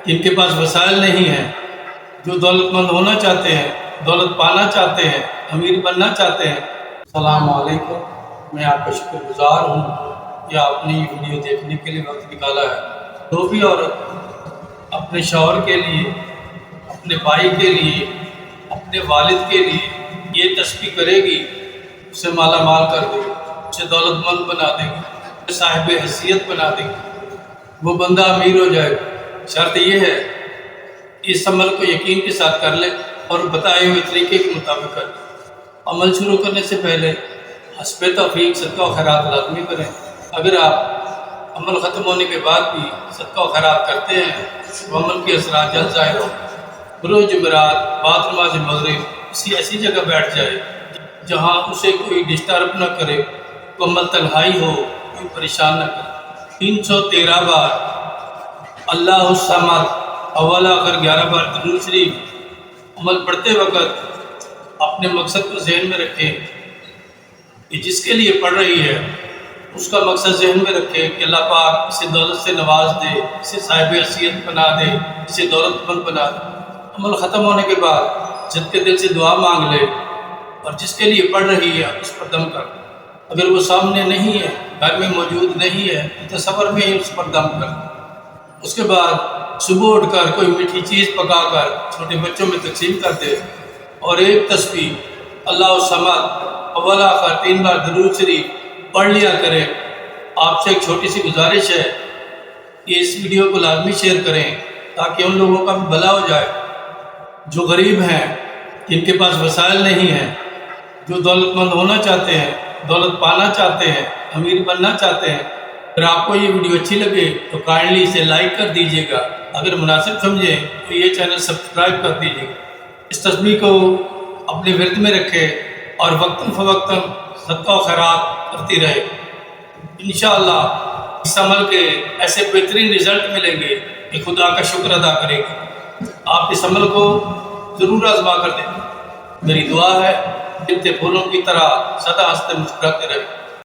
جن کے پاس وسائل نہیں ہیں، جو دولت مند ہونا چاہتے ہیں، دولت پانا چاہتے ہیں، امیر بننا چاہتے ہیں۔ السلام علیکم، میں آپ کا شکر گزار ہوں کہ آپ نے یہ ویڈیو دیکھنے کے لیے وقت نکالا ہے۔ جو بھی عورت اپنے شوہر کے لیے، اپنے بھائی کے لیے، اپنے والد کے لیے یہ تسبیح کرے گی، اسے مالا مال کر دے گی، اسے دولت مند بنا دے گی، صاحب حیثیت بنا دے گی، وہ بندہ امیر ہو جائے گا۔ شرط یہ ہے اس عمل کو یقین کے ساتھ کر لے اور بتائے ہوئے طریقے کے مطابق کر لے۔ عمل شروع کرنے سے پہلے حسب توفیق صدقہ و خیرات لازمی کریں۔ اگر آپ عمل ختم ہونے کے بعد بھی صدقہ و خیرات کرتے ہیں تو عمل کے اثرات جلد ظاہر ہوں۔ روز جمعرات بعد نماز مغرب کسی ایسی جگہ بیٹھ جائے جہاں اسے کوئی ڈسٹرب نہ کرے، مکمل تنہائی ہو، کوئی پریشان نہ کرے۔ 313 بار اللہ الصمد اول آخر 11 بار درود شریف عمل پڑھتے وقت اپنے مقصد کو ذہن میں رکھیں کہ جس کے لیے پڑھ رہی ہے اس کا مقصد ذہن میں رکھے کہ اللہ پاک اسے دولت سے نواز دے، اسے صاحب حیثیت بنا دے، اسے دولت مند بنا دے۔ عمل ختم ہونے کے بعد صدقے دل سے دعا مانگ لے اور جس کے لیے پڑھ رہی ہے اس پر دم کر۔ اگر وہ سامنے نہیں ہے، گھر میں موجود نہیں ہے، تصور میں ہی اس پر دم کر۔ اس کے بعد صبح اٹھ کر کوئی میٹھی چیز پکا کر چھوٹے بچوں میں تقسیم کر دے اور ایک تسبیح اللہ الصمد اول آخر 3 بار درود شریف پڑھ لیا کرے۔ آپ سے ایک چھوٹی سی گزارش ہے کہ اس ویڈیو کو لازمی شیئر کریں تاکہ ان لوگوں کا بھی بھلا ہو جائے جو غریب ہیں، جن کے پاس وسائل نہیں ہیں، جو دولت مند ہونا چاہتے ہیں، دولت پانا چاہتے ہیں، امیر بننا چاہتے ہیں۔ اگر آپ کو یہ ویڈیو اچھی لگے تو کائنڈلی اسے لائک کر دیجیے گا، اگر مناسب سمجھیں تو یہ چینل سبسکرائب کر دیجیے گا۔ اس تسبیح کو اپنے ورد میں رکھے اور وقتاً فوقتاً صدقہ و خیرات کرتی رہے۔ انشاءاللہ اس عمل کے ایسے بہترین رزلٹ ملیں گے کہ خدا کا شکر ادا کرے گا۔ آپ اس عمل کو ضرور آزما کر دیں۔ میری دعا ہے جنتے پھولوں کی طرح سدا ہنستے مسکراتے رہے۔